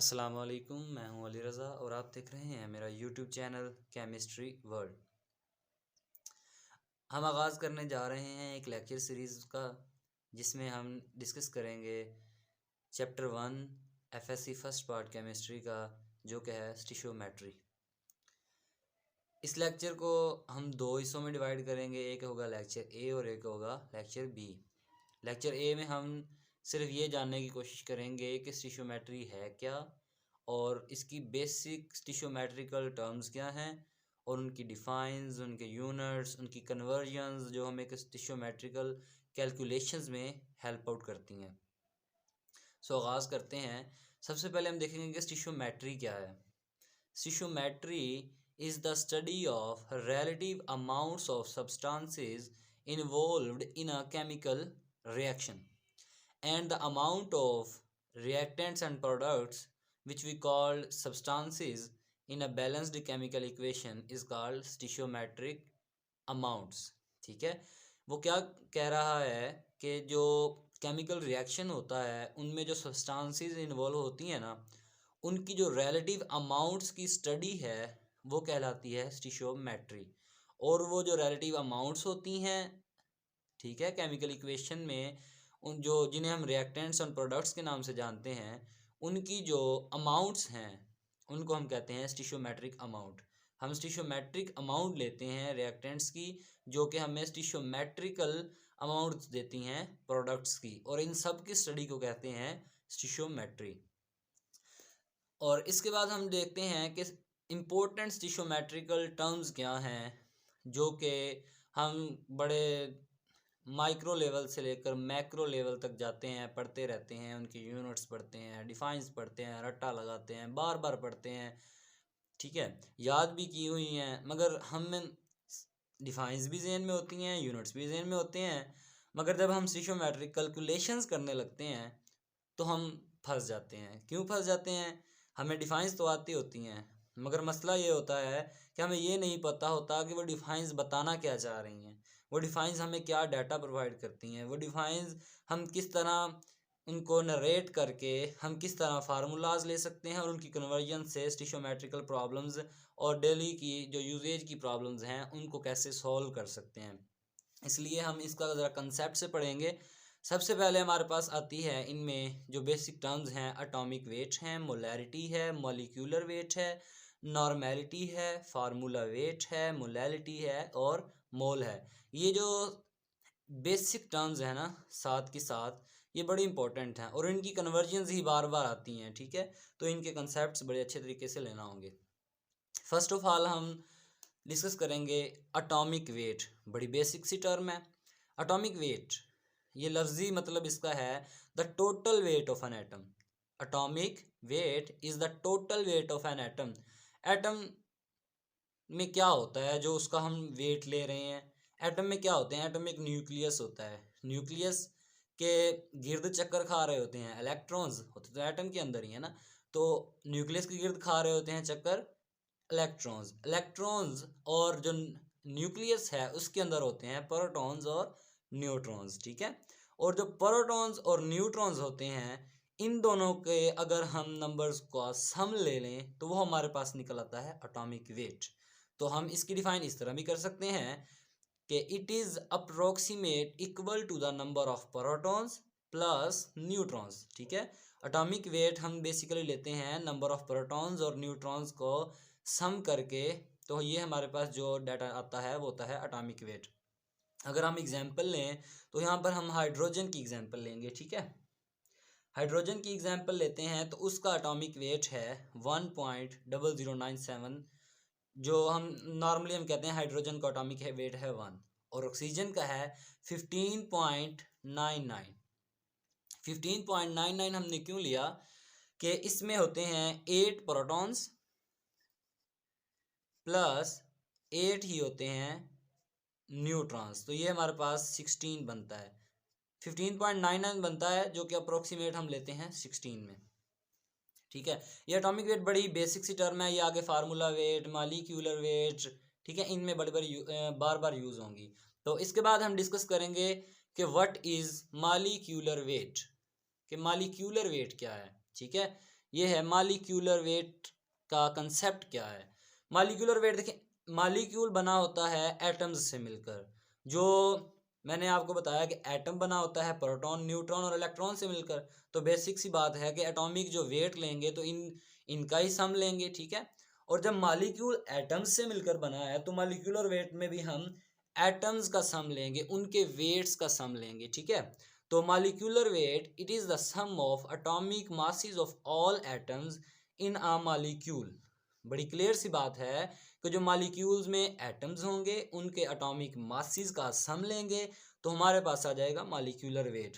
अस्सलाम वालेकुम, मैं हूं अली रज़ा और आप देख रहे हैं मेरा यूट्यूब चैनल केमिस्ट्री वर्ल्ड। हम आगाज़ करने जा रहे हैं एक लेक्चर सीरीज़ का, जिसमें हम डिस्कस करेंगे chapter 1 FSc first part chemistry का, जो कि है स्टिशियोमेट्री। इस लेक्चर को हम दो हिस्सों में डिवाइड करेंगे, एक होगा लेक्चर ए और एक होगा लेक्चर बी। लेक्चर ए में हम सिर्फ ये जानने की कोशिश करेंगे कि स्टिशियोमेट्री है क्या और इसकी बेसिक स्टिशियोमेट्रिकल टर्म्स क्या हैं और उनकी डिफाइंस, उनके यूनिट्स, उनकी कन्वर्जन्स जो हमें स्टिशियोमेट्रिकल कैलकुलेशंस में हेल्प आउट करती हैं। सो आगाज़ करते हैं। सबसे पहले हम देखेंगे कि स्टिशियोमेट्री क्या है। स्टिशियोमेट्री is the study of relative amounts of substances involved in a chemical reaction and the amount of reactants and products which we call substances in a balanced chemical equation is called stoichiometric amounts। ठीक है, वो क्या कह रहा है कि जो chemical reaction होता है उनमें जो सब्सटेंसेस इन्वॉल्व होती हैं ना, उनकी जो रिलेटिव अमाउंट्स की स्टडी है वो कहलाती है स्टिशियोमेट्री। और वो जो रिलेटिव अमाउंट्स होती हैं, ठीक है, केमिकल इक्वेशन में उन जो जिन्हें हम रिएक्टेंट्स और प्रोडक्ट्स के नाम से जानते हैं, उनकी जो अमाउंट्स हैं उनको हम कहते हैं स्टिशियोमेट्रिक अमाउंट। हम स्टिशियोमेट्रिक अमाउंट लेते हैं रिएक्टेंट्स की, जो कि हमें स्टिशियोमेट्रिकल अमाउंट्स देती हैं प्रोडक्ट्स की, और इन सब की स्टडी को कहते हैं स्टिशियोमेट्री। और इसके बाद हम देखते हैं कि इम्पोर्टेंट स्टिशियोमेट्रिकल टर्म्स क्या हैं, जो कि हम बड़े माइक्रो लेवल से लेकर मैक्रो लेवल तक जाते हैं, पढ़ते रहते हैं, उनकी यूनिट्स पढ़ते हैं, डिफाइंस पढ़ते हैं, रट्टा लगाते हैं, बार बार पढ़ते हैं, ठीक है, याद भी की हुई हैं, मगर हम डिफाइंस भी जहन में होती हैं, यूनिट्स भी जहन में होते हैं, मगर जब हम स्टिशियोमेट्रिक कैलकुलेशंस करने लगते हैं तो हम फंस जाते हैं। क्यों फंस जाते हैं? हमें डिफाइंस तो आती होती हैं, मगर मसला ये होता है कि हमें ये नहीं पता होता कि वो डिफाइंस बताना क्या चाह रही हैं, वो डिफाइंस हमें क्या डाटा प्रोवाइड करती हैं, वो डिफाइंस हम किस तरह उनको नरेट करके हम किस तरह फार्मूलाज ले सकते हैं और उनकी कन्वर्जन से स्टिशियोमेट्रिकल प्रॉब्लम्स और डेली की जो यूजेज की प्रॉब्लम्स हैं उनको कैसे सॉल्व कर सकते हैं। इसलिए हम इसका ज़रा कंसेप्ट से पढ़ेंगे। सबसे पहले हमारे पास आती है इनमें जो बेसिक टर्म्स हैं, एटॉमिक वेट हैं, मोलैरिटी है, मॉलिक्यूलर वेट है, नॉर्मेलिटी है, फार्मूला वेट है, मोलैलिटी है और मोल है। ये जो बेसिक टर्म्स हैं ना, साथ के साथ ये बड़ी इंपॉर्टेंट हैं और इनकी कन्वर्जन्स ही बार बार आती हैं, ठीक है, तो इनके कंसेप्ट्स बड़े अच्छे तरीके से लेना होंगे। फर्स्ट ऑफ ऑल हम डिस्कस करेंगे एटॉमिक वेट। बड़ी बेसिक सी टर्म है एटॉमिक वेट। ये लफ्जी मतलब इसका है the total weight of an atom. Atomic weight is the total weight of an atom. Atom में क्या होता है जो उसका हम वेट ले रहे हैं? एटम में क्या होते हैं? एटम में एक न्यूक्लियस होता है, न्यूक्लियस के गिर्द चक्कर खा रहे होते हैं इलेक्ट्रॉन्स, होते तो एटम के अंदर ही है ना, तो न्यूक्लियस के गिर्द खा रहे होते हैं चक्कर इलेक्ट्रॉन्स। इलेक्ट्रॉन्स और जो न्यूक्लियस है उसके अंदर होते हैं प्रोटॉन्स और न्यूट्रॉन्स, ठीक है। और जो प्रोटॉन्स और न्यूट्रॉन्स होते हैं, इन दोनों के अगर हम नंबर्स का सम ले लें तो वो हमारे पास निकल आता है एटॉमिक वेट। तो हम इसकी डिफाइन इस तरह भी कर सकते हैं कि it is approximate equal to the number of protons plus neutrons, ठीक है। एटॉमिक वेट हम बेसिकली लेते हैं नंबर ऑफ प्रोटॉन्स और न्यूट्रॉन्स को सम करके, तो ये हमारे पास जो डाटा आता है वो होता है एटॉमिक वेट। अगर हम एग्जांपल लें तो यहाँ पर हम हाइड्रोजन की एग्जांपल लेंगे, ठीक है। हाइड्रोजन की एग्जांपल लेते हैं तो उसका एटॉमिक वेट है 1.0097, जो हम नॉर्मली हम कहते हैं हाइड्रोजन का एटॉमिक वेट है 1, और ऑक्सीजन का है 15.99। 15.99 हमने क्यों लिया कि इसमें होते हैं 8 प्रोटॉन्स प्लस 8 ही होते हैं न्यूट्रॉन्स, तो ये हमारे पास 16 बनता है, 15.99 बनता है, जो कि अप्रोक्सीमेट हम लेते हैं 16 में, ठीक है। ये एटॉमिक वेट बड़ी बेसिक सी टर्म है, ये आगे फार्मूला वेट, मॉलिक्यूलर वेट, ठीक है, इनमें बड़ी बड़ी बार बार यूज़ होंगी। तो इसके बाद हम डिस्कस करेंगे कि व्हाट इज़ मॉलिक्यूलर वेट, कि मॉलिक्यूलर वेट क्या है, ठीक है। ये है मालिक्यूलर वेट का कंसेप्ट क्या है। मालिक्यूलर वेट देखिए, मालिक्यूल बना होता है एटम्स से मिलकर। जो मैंने आपको बताया कि एटम बना होता है प्रोटॉन, न्यूट्रॉन और इलेक्ट्रॉन से मिलकर। तो बेसिक सी बात है कि एटॉमिक जो वेट लेंगे तो इनका ही सम लेंगे, ठीक है। और जब मालिक्यूल एटम्स से मिलकर बना है तो मालिक्यूलर वेट में भी हम एटम्स का सम लेंगे, उनके वेट्स का सम लेंगे, ठीक है। तो molecular weight it is the sum of atomic masses of all atoms in a molecule. बड़ी क्लियर सी बात है कि जो मालिक्यूल्स में एटम्स होंगे उनके एटॉमिक मासेस का सम लेंगे तो हमारे पास आ जाएगा मालिक्यूलर वेट।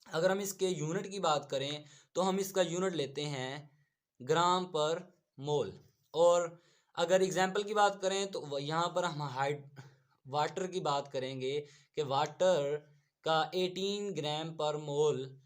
अगर हम इसके यूनिट की बात करें तो हम इसका यूनिट लेते हैं ग्राम पर मोल। और अगर एग्जाम्पल की बात करें तो यहाँ पर हम वाटर की बात करेंगे कि वाटर का 18 ग्राम पर मोल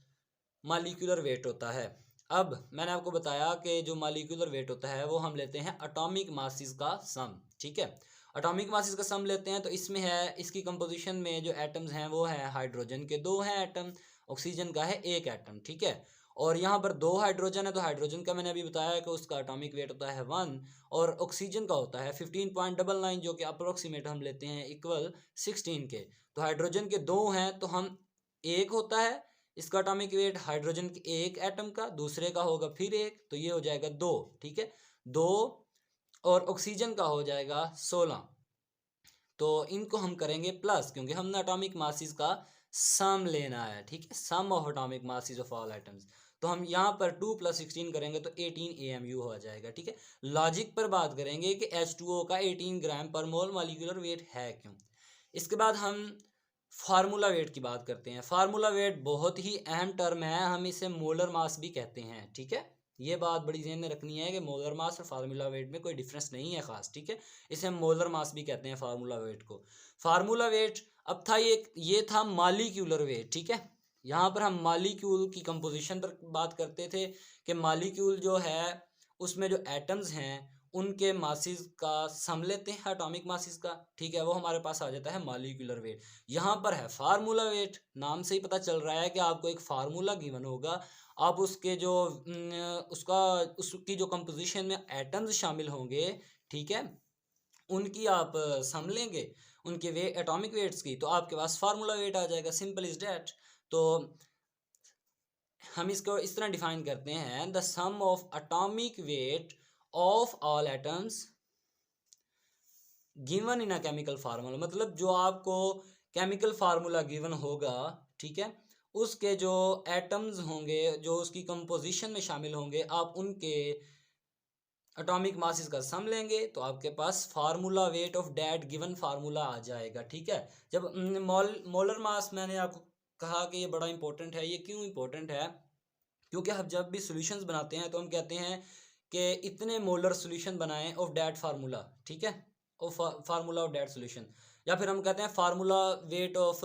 मालिक्यूलर वेट होता है। अब मैंने आपको बताया कि जो मालिक्यूलर वेट होता है वो हम लेते हैं एटॉमिक मासेस का सम, ठीक है। एटॉमिक मासेस का सम लेते हैं तो इसमें है, इसकी कंपोजिशन में जो एटम्स हैं वो है हाइड्रोजन के 2 हैं एटम, ऑक्सीजन का है 1 एटम, ठीक है। और यहाँ पर 2 हाइड्रोजन है तो हाइड्रोजन का मैंने अभी बताया कि उसका एटॉमिक वेट होता है 1 और ऑक्सीजन का होता है 15.99 जो कि अप्रोक्सीमेट हम लेते हैं इक्वल 16 के। तो हाइड्रोजन के 2 हैं तो हम 1 होता है इसका एटॉमिक वेट हाइड्रोजन के 1 एटम का, दूसरे का होगा फिर 1 तो ये हो जाएगा 2, ठीक है। 2 और ऑक्सीजन का हो जाएगा 16। तो इनको हम करेंगे प्लस क्योंकि हमने एटॉमिक मासेस का सम लेना है, ठीक है, sum of atomic masses of all atoms. तो हम यहाँ पर 2 + 16 करेंगे तो 18 AMU हो जाएगा, ठीक है। लॉजिक पर बात करेंगे कि H2O का 18 ग्राम पर मोल मालिक्यूलर वेट है क्यों। इसके बाद हम फार्मूला वेट की बात करते हैं। फार्मूला वेट बहुत ही अहम टर्म है, हम इसे मोलर मास भी कहते हैं, ठीक है। ये बात बड़ी ध्यान में रखनी है कि मोलर मास और फार्मूला वेट में कोई डिफरेंस नहीं है खास, ठीक है। इसे हम मोलर मास भी कहते हैं फार्मूला वेट को। फार्मूला वेट अब था ये था मालिक्यूलर वेट, ठीक है। यहाँ पर हम मालिक्यूल की कंपोजिशन पर बात करते थे कि मालिक्यूल जो है उसमें जो एटम्स हैं उनके मासेस का सम लेते हैं एटॉमिक मासेस का, ठीक है, वो हमारे पास आ जाता है मालिक्यूलर वेट। यहाँ पर है फार्मूला वेट, नाम से ही पता चल रहा है कि आपको एक फार्मूला गिवन होगा, आप उसके जो उसकी जो कंपोजिशन में एटम्स शामिल होंगे, ठीक है, उनकी आप सम लेंगे उनके एटॉमिक वेट्स की तो आपके पास फार्मूला वेट आ जाएगा, सिंपल इज डैट। तो हम इसको इस तरह डिफाइन करते हैं, the sum of atomic weight of all atoms given in a chemical formula. मतलब जो आपको केमिकल फार्मूला गिवन होगा, ठीक है, उसके जो एटम्स होंगे जो उसकी कंपोजिशन में शामिल होंगे आप उनके एटॉमिक मासेस का सम लेंगे तो आपके पास formula weight of that given formula आ जाएगा, ठीक है। जब मोलर मास मैंने आपको कहा कि ये बड़ा इंपॉर्टेंट है, ये क्यों इंपॉर्टेंट है, क्योंकि हम जब भी सॉल्यूशंस बनाते हैं तो हम कहते हैं कि इतने मोलर सॉल्यूशन बनाएं ऑफ दैट फार्मूला, ठीक है, of formula of that solution. या फिर हम कहते हैं formula weight of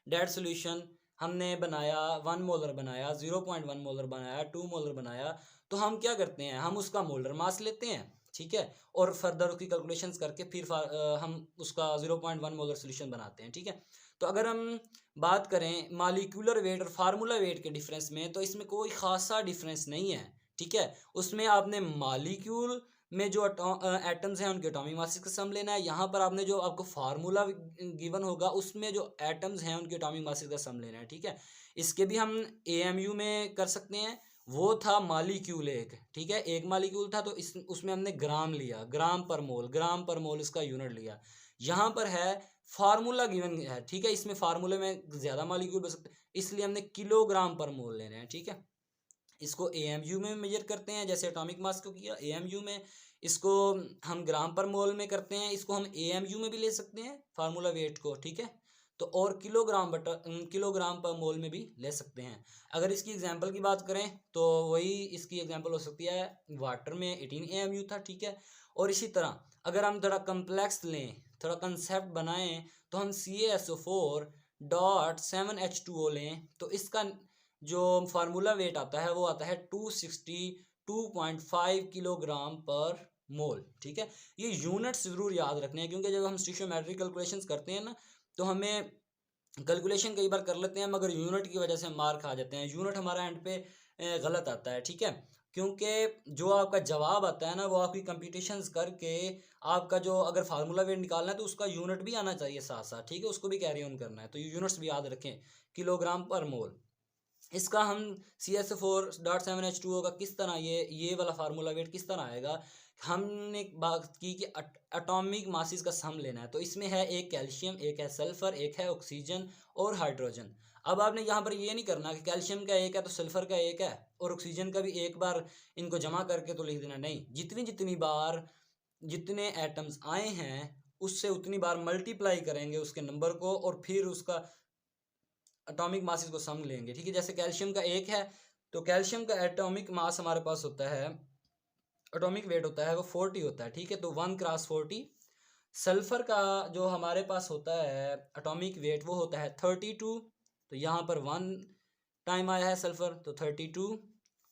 that solution हमने बनाया 1 मोलर बनाया, 0.1 मोलर बनाया, 2 मोलर बनाया, तो हम क्या करते हैं, हम उसका मोलर मास लेते हैं, ठीक है, और फर्दर उसकी कैलकुलेशंस करके फिर हम उसका 0.1 मोलर सॉल्यूशन बनाते हैं, ठीक है। तो अगर हम बात करें मालिक्यूलर वेट और फार्मूला वेट के डिफरेंस में तो इसमें कोई खासा डिफरेंस नहीं है, ठीक है। उसमें आपने मालिक्यूल में जो एटम्स हैं उनके एटॉमिक मासेस का सम लेना है, यहाँ पर आपने जो आपको फार्मूला गिवन होगा उसमें जो एटम्स हैं उनके एटॉमिक मासेस का सम लेना है, ठीक है। इसके भी हम AMU में कर सकते हैं, वो था मालिक्यूल एक, ठीक है, एक मालिक्यूल था तो उसमें हमने ग्राम लिया, ग्राम पर मोल इसका यूनिट लिया। यहाँ पर है फार्मूला गिवन है, ठीक है, इसमें फार्मूले में ज़्यादा मालिक्यूल बन सकते इसलिए हमने किलोग्राम पर मोल लेने हैं, ठीक है। इसको AMU में मेजर करते हैं जैसे एटॉमिक मास को किया AMU में, इसको हम ग्राम पर मोल में करते हैं, इसको हम AMU में भी ले सकते हैं फार्मूला वेट को, ठीक है। तो और किलोग्राम पर मोल में भी ले सकते हैं। अगर इसकी एग्जांपल की बात करें तो वही इसकी एग्जांपल हो सकती है, वाटर में 18 AMU था, ठीक है। और इसी तरह अगर हम थोड़ा कम्प्लेक्स लें, थोड़ा कंसेप्ट बनाएं तो हम CaSO4.7H2O लें तो इसका जो फार्मूला वेट आता है वो आता है 262.5 किलोग्राम पर मोल, ठीक है। ये यूनिट्स ज़रूर याद रखने हैं क्योंकि जब हम स्टिशियोमेट्रिक कैलकुलेशंस करते हैं ना तो हमें कैलकुलेशन कई बार कर लेते हैं मगर यूनिट की वजह से मार खा जाते हैं, यूनिट हमारा एंड पे गलत आता है, ठीक है। क्योंकि जो आपका जवाब आता है ना वो आपकी कंप्यूटेशंस करके आपका जो अगर फार्मूला वेट निकालना है तो उसका यूनिट भी आना चाहिए साथ साथ, ठीक है, उसको भी कैरी ऑन करना है, तो यूनिट्स भी याद रखें, किलोग्राम पर मोल। इसका हम CH4.7H2O का किस तरह ये वाला फार्मूला वेट किस तरह आएगा, हमने बात की कि एटॉमिक मासिस का सम लेना है, तो इसमें है एक कैल्शियम, एक है सल्फर, एक है ऑक्सीजन और हाइड्रोजन। अब आपने यहाँ पर ये नहीं करना कि कैल्शियम का एक है तो सल्फर का एक है और ऑक्सीजन का भी एक बार इनको जमा करके तो लिख देना, नहीं, जितनी जितनी बार जितने एटम्स आए हैं उससे उतनी बार मल्टीप्लाई करेंगे उसके नंबर को और फिर उसका एटॉमिक मास को सम लेंगे, ठीक है। जैसे कैल्शियम का एक है तो कैल्शियम का एटॉमिक मास हमारे पास होता है, एटॉमिक वेट होता है वो 40 होता है, ठीक है, तो 1x40। सल्फर का जो हमारे पास होता है एटॉमिक वेट वो होता है 32, तो यहाँ पर 1 टाइम आया है सल्फर तो 32,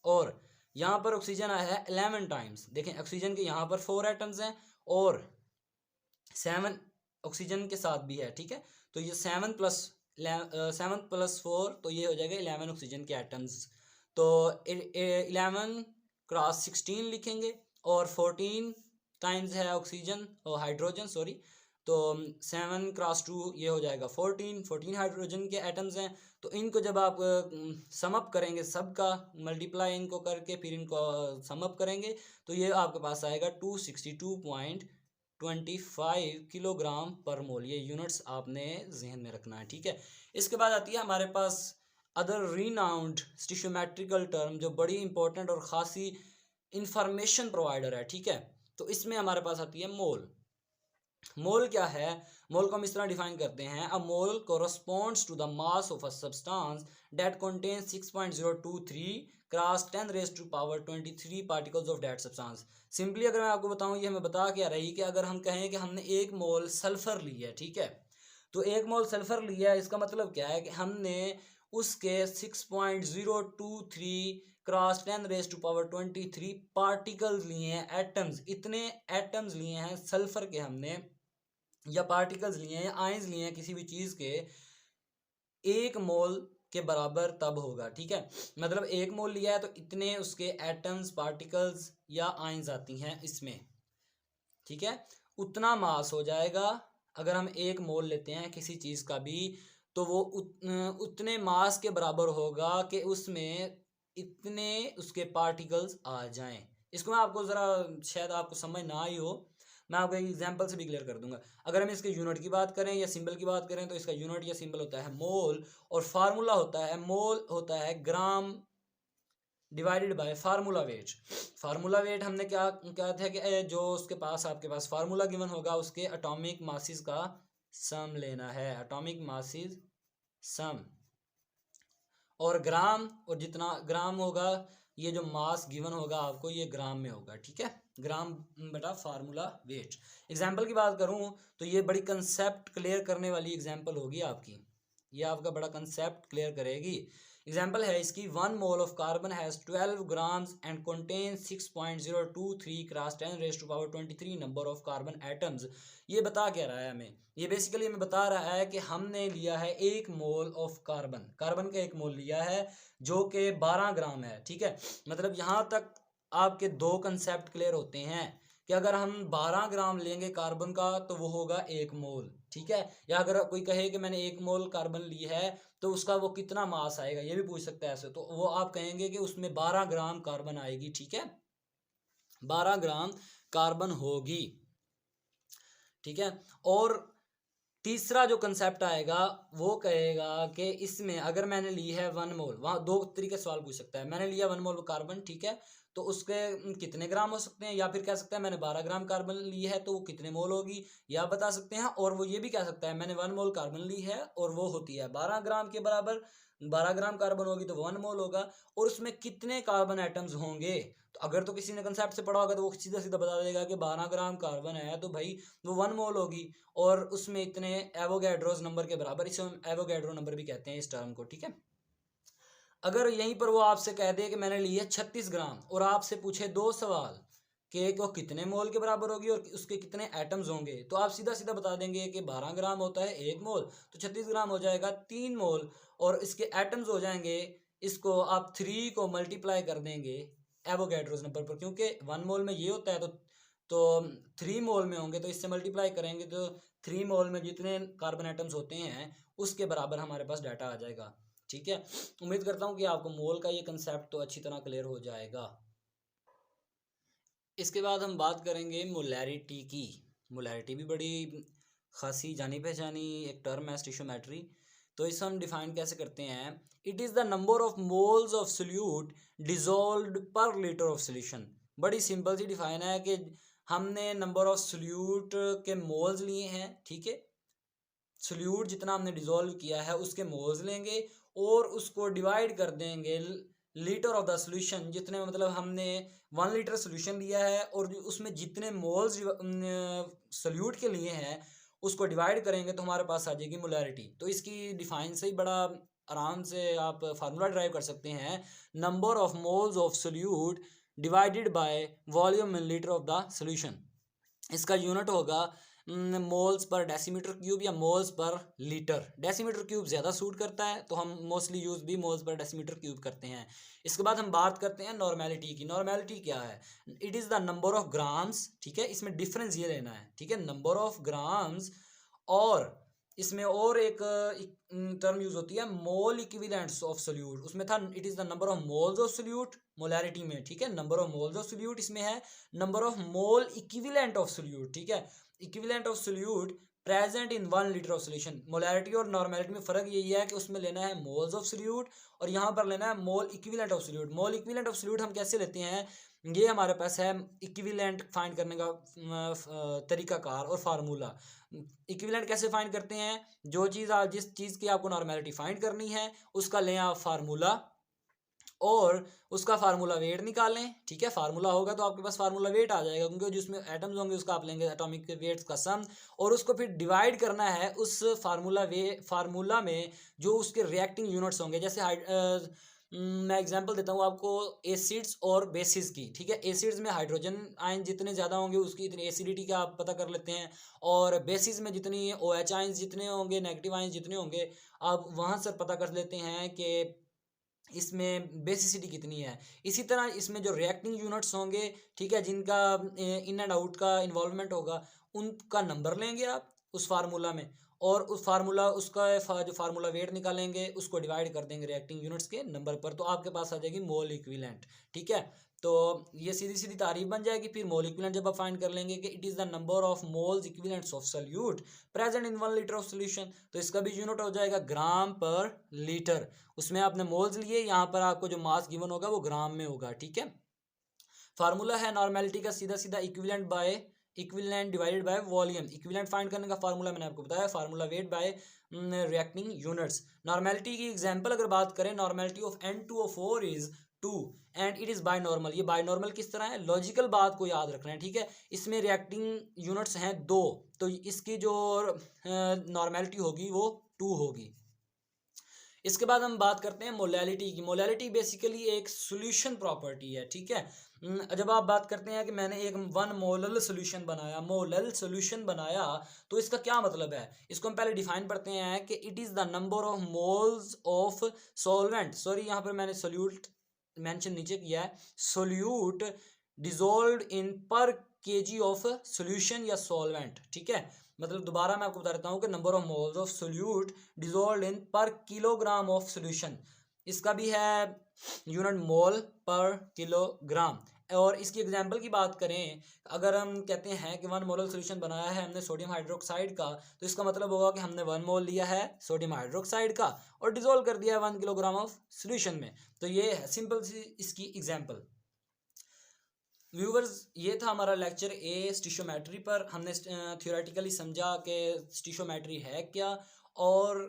और यहाँ पर ऑक्सीजन आया है 11 टाइम्स। देखें ऑक्सीजन के यहाँ पर 4 एटम्स हैं और 7 ऑक्सीजन के साथ भी है, ठीक है, तो ये 7 + 4 तो ये हो जाएगा 11 ऑक्सीजन के एटम्स, तो 11x16 लिखेंगे और 14 टाइम्स है ऑक्सीजन और हाइड्रोजन, सॉरी, तो 7x2 ये हो जाएगा 14 हाइड्रोजन के एटम्स हैं। तो इनको जब आप समअप करेंगे सबका मल्टीप्लाई इनको करके फिर इनको समअप करेंगे तो ये आपके पास आएगा 262.25 किलोग्राम पर मोल। ये यूनिट्स आपने जहन में रखना है, ठीक है। इसके बाद आती है हमारे पास अदर रीनाउंड स्टिशियोमेट्रिकल टर्म जो बड़ी इंपॉर्टेंट और ख़ासी इंफॉर्मेशन प्रोवाइडर है, ठीक है। तो इसमें हमारे पास आती है मोल। मोल क्या है, मोल को हम इस तरह डिफाइन करते हैं, a mole corresponds to the mass of a substance that contains 6.023 cross 10⁻23 particles of that substance. Simply अगर मैं आपको बताऊं, ये हमें बता क्या रही कि अगर हम कहें कि हमने 1 मोल सल्फर लिया है, ठीक है, तो 1 मोल सल्फर लिया है, इसका मतलब क्या है कि हमने उसके 6.023 क्रॉस 10⁻23 पार्टिकल्स लिए हैं, एटम्स, इतने एटम्स लिए हैं सल्फर के हमने, या पार्टिकल्स लिए हैं या आयंस लिए हैं किसी भी चीज़ के, 1 मोल के बराबर तब होगा, ठीक है। मतलब 1 मोल लिया है तो इतने उसके एटम्स, पार्टिकल्स या आयंस आती हैं इसमें, ठीक है, उतना मास हो जाएगा। अगर हम 1 मोल लेते हैं किसी चीज़ का भी तो वो उतने मास के बराबर होगा कि उसमें इतने उसके पार्टिकल्स आ जाएं। इसको मैं आपको ज़रा शायद आपको समझ ना आई हो, मैं आपको एक एग्जांपल से भी क्लियर कर दूंगा। अगर हम इसके यूनिट की बात करें या सिंबल की बात करें तो इसका यूनिट या सिंबल होता है मोल और फार्मूला होता है, मोल होता है gram divided by formula wait. Formula wait हमने क्या क्या था कि जो उसके पास आपके पास फार्मूला गिवन होगा उसके एटॉमिक मासिस का सम लेना है, एटॉमिक मासिस सम, और ग्राम, और जितना ग्राम होगा ये जो मास गिवन होगा आपको ये ग्राम में होगा, ठीक है, ग्राम बटा फार्मूला वेट। एग्जाम्पल की बात करूं तो ये बड़ी कंसेप्ट क्लियर करने वाली एग्जाम्पल होगी आपकी, ये आपका बड़ा कंसेप्ट क्लियर करेगी। एग्जाम्पल है इसकी, 1 mole of carbon has 12 grams and contains 6.023 cross 10⁻23 number of carbon atoms. ये बता क्या रहा है हमें, ये बेसिकली हमें बता रहा है कि हमने लिया है 1 मोल ऑफ कार्बन, कार्बन का 1 मोल लिया है जो कि 12 ग्राम है, ठीक है। मतलब यहाँ तक आपके 2 कंसेप्ट क्लियर होते हैं कि अगर हम 12 ग्राम लेंगे कार्बन का तो वो होगा 1 मोल, ठीक है। या अगर कोई कहे कि मैंने 1 मोल कार्बन ली है तो उसका वो कितना मास आएगा, ये भी पूछ सकता है ऐसे, तो वो आप कहेंगे कि उसमें 12 ग्राम कार्बन आएगी, ठीक है, 12 ग्राम कार्बन होगी, ठीक है। और तीसरा जो कंसेप्ट आएगा वो कहेगा कि इसमें अगर मैंने ली है 1 मोल, वहाँ 2 तरीके सवाल पूछ सकता है, मैंने लिया 1 मोल कार्बन, ठीक है, तो उसके कितने ग्राम हो सकते हैं, या फिर कह सकता है मैंने 12 ग्राम कार्बन ली है तो वो कितने मोल होगी, या बता सकते हैं। और वो ये भी कह सकता है मैंने 1 मोल कार्बन ली है और वो होती है 12 ग्राम के बराबर, 12 ग्राम कार्बन होगी तो 1 मोल होगा, और उसमें कितने कार्बन एटम्स होंगे। तो अगर तो किसी ने कंसेप्ट से पढ़ा होगा तो वो सीधा सीधा बता देगा कि 12 ग्राम कार्बन है तो भाई वो 1 मोल होगी और उसमें इतने एवोगैड्रोस नंबर के बराबर, इसे हम एवोगैड्रो नंबर भी कहते हैं इस टर्म को, ठीक है। अगर यहीं पर वो आपसे कह दे कि मैंने ली है 36 ग्राम और आपसे पूछे 2 सवाल कि वो कितने मोल के बराबर होगी और उसके कितने एटम्स होंगे, तो आप सीधा सीधा बता देंगे कि 12 ग्राम होता है 1 मोल, तो 36 ग्राम हो जाएगा 3 मोल, और इसके एटम्स हो जाएंगे, इसको आप 3 को मल्टीप्लाई कर देंगे एवोगैड्रोस नंबर पर, क्योंकि 1 मोल में ये होता है तो 3 मोल में होंगे, तो इससे मल्टीप्लाई करेंगे तो 3 मोल में जितने कार्बन एटम्स होते हैं उसके बराबर हमारे पास डाटा आ जाएगा। ठीक है, उम्मीद करता हूँ कि आपको मोल का ये कंसेप्ट तो अच्छी तरह क्लियर हो जाएगा। इसके बाद हम बात करेंगे मोलैरिटी की। मोलैरिटी भी बड़ी खासी जानी पहचानी एक टर्म है स्टिशोमेट्री। तो इसे हम डिफाइन कैसे करते हैं? It is the number of moles of solute dissolved पर लीटर ऑफ सोल्यूशन। बड़ी सिंपल सी डिफाइन है कि हमने नंबर ऑफ सोल्यूट के मोल्स लिए हैं, ठीक है, सोल्यूट जितना हमने डिजोल्व किया है उसके मोल्स लेंगे और उसको डिवाइड कर देंगे लीटर ऑफ द सोल्यूशन, जितने मतलब हमने 1 लीटर सोल्यूशन लिया है और उसमें जितने मोल्स सोल्यूट के लिए हैं उसको डिवाइड करेंगे तो हमारे पास आ जाएगी मोलैरिटी। तो इसकी डिफाइन से ही बड़ा आराम से आप फार्मूला ड्राइव कर सकते हैं, number of moles of solute divided by volume in litre of the solution. इसका यूनिट होगा मोल्स पर डेसीमीटर क्यूब या moles per litre. Decimetre cube ज़्यादा सूट करता है तो हम मोस्टली यूज़ भी मोल्स पर डेसीमीटर क्यूब करते हैं। इसके बाद हम बात करते हैं नॉर्मेलिटी की। नॉर्मेलिटी क्या है? It is the number of grams, ठीक है, इसमें डिफरेंस ये लेना है, ठीक है, नंबर ऑफ ग्राम्स, और इसमें और एक टर्म यूज होती है मोल इक्विवेलेंट्स ऑफ सोल्यूट। उसमें था it is the number of moles of solute molarity में, ठीक है, number of moles of solute इसमें है number of mole equivalent of solute, ठीक है, equivalent of solute present in 1 litre of solution. Molarity और नॉर्मेलिटी में फ़र्क यही है कि उसमें लेना है मोल्स ऑफ सोल्यूट और यहाँ पर लेना है mole equivalent of solute. Mole equivalent of solute हम कैसे लेते हैं? ये हमारे पास है इक्विवेलेंट फाइंड करने का तरीकाकार और फार्मूला। इक्विवेलेंट कैसे फाइंड करते हैं? जो चीज़ आप जिस चीज़ की आपको नॉर्मेलिटी फाइंड करनी है उसका लें आप फार्मूला और उसका फार्मूला वेट निकालें, ठीक है, फार्मूला होगा तो आपके पास फार्मूला वेट आ जाएगा, क्योंकि जिसमें एटम्स होंगे उसका आप लेंगे एटॉमिक वेट्स का सम और उसको फिर डिवाइड करना है उस फार्मूला में जो उसके रिएक्टिंग यूनिट्स होंगे। जैसे मैं एग्जांपल देता हूँ आपको एसिड्स और बेसिस की, ठीक है, एसिड्स में हाइड्रोजन आयन जितने ज़्यादा होंगे उसकी इतनी एसिडिटी का आप पता कर लेते हैं, और बेसिस में जितनी OH आयन्स जितने होंगे, नेगेटिव आयन्स जितने होंगे, आप वहाँ से पता कर लेते हैं कि इसमें बेसिसिटी कितनी है। इसी तरह इसमें जो रिएक्टिंग यूनिट्स होंगे, ठीक है, जिनका इन एंड आउट का इन्वॉल्वमेंट होगा, उनका नंबर लेंगे आप उस फार्मूला में और उस फार्मूला उसका जो फार्मूला वेट निकालेंगे उसको डिवाइड कर देंगे रिएक्टिंग यूनिट्स के नंबर पर, तो आपके पास आ जाएगी मोल इक्विवेलेंट, ठीक है। तो ये सीधी सीधी तारीफ बन जाएगी। फिर मोल इक्विवेलेंट जब आप फाइंड कर लेंगे कि it is the number of moles equivalents of solute present in 1 litre of solution, तो इसका भी यूनिट हो जाएगा ग्राम पर लीटर। उसमें आपने मोल्स लिए, यहाँ पर आपको जो मास गिवन होगा वो ग्राम में होगा, ठीक है। फार्मूला है नॉर्मेलिटी का सीधा सीधा equivalent divided by volume. Equivalent find करने का फार्मूला मैंने आपको बताया, formula weight by reacting units. Normality की एग्जांपल अगर बात करें, normality of N2O4 is 2 and it is binormal. ये बायनॉर्मल किस तरह है? लॉजिकल बात को याद रखना है, ठीक है। इसमें रिएक्टिंग यूनिट्स हैं 2, तो इसकी जो नॉर्मेलिटी होगी वो 2 होगी। इसके बाद हम बात करते हैं मोलैलिटी की। मोलैलिटी बेसिकली एक सॉल्यूशन प्रॉपर्टी है, ठीक है। जब आप बात करते हैं कि मैंने एक 1 मोलल सॉल्यूशन बनाया तो इसका क्या मतलब है? इसको हम पहले डिफाइन पढ़ते हैं कि it is the number of moles of solvent, sorry यहाँ पर मैंने सोल्यूट मेंशन नीचे किया है, सोल्यूट डिजोल्व्ड इन पर केजी ऑफ सॉल्यूशन या सॉल्वेंट, ठीक है। मतलब दोबारा मैं आपको बता देता हूँ कि number of moles of solute dissolved in per kilogram of solution, इसका भी है यूनिट मोल पर किलोग्राम। और इसकी एग्जांपल की बात करें, अगर हम कहते हैं कि 1 मोलर सॉल्यूशन बनाया है हमने सोडियम हाइड्रोक्साइड का, तो इसका मतलब होगा कि हमने 1 मोल लिया है सोडियम हाइड्रोक्साइड का और डिजोल्व कर दिया है 1 किलोग्राम ऑफ सॉल्यूशन में। तो ये है सिंपल सी इसकी एग्जांपल। व्यूवर्स, ये था हमारा लेक्चर ए स्टिशोमेट्री पर। हमने थियोरेटिकली समझा कि स्टिशोमेट्री है क्या और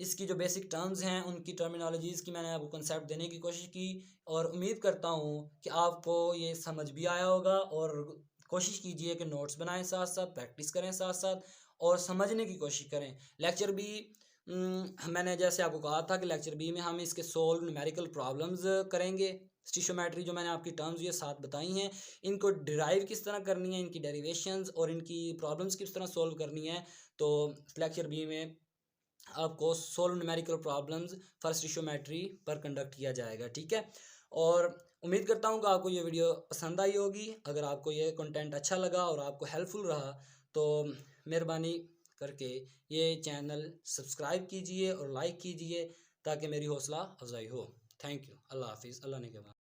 इसकी जो बेसिक टर्म्स हैं उनकी टर्मिनोलॉजीज़ की मैंने आपको कंसेप्ट देने की कोशिश की, और उम्मीद करता हूँ कि आपको ये समझ भी आया होगा। और कोशिश कीजिए कि नोट्स बनाएं, साथ साथ प्रैक्टिस करें, साथ साथ और समझने की कोशिश करें। लेक्चर बी मैंने जैसे आपको कहा था कि लेक्चर बी में हम इसके सोल्व न्यूमेरिकल प्रॉब्लम्स करेंगे। स्टिशोमेट्री जो मैंने आपकी टर्म्स ये 7 बताई हैं, इनको डिराइव किस तरह करनी है, इनकी डेरिवेशंस और इनकी प्रॉब्लम्स किस तरह सोल्व करनी है, तो लेक्चर बी में आपको सोल्व न्यूमेरिकल प्रॉब्लम्स फॉर स्टिशोमेट्री पर कंडक्ट किया जाएगा, ठीक है। और उम्मीद करता हूँ कि आपको ये वीडियो पसंद आई होगी। अगर आपको ये कंटेंट अच्छा लगा और आपको हेल्पफुल रहा तो मेहरबानी करके ये चैनल सब्सक्राइब कीजिए और लाइक कीजिए ताकि मेरी हौसला अफजाई हो। Thank you. अल्लाह हाफिज़। अल्लाह ने के बाद।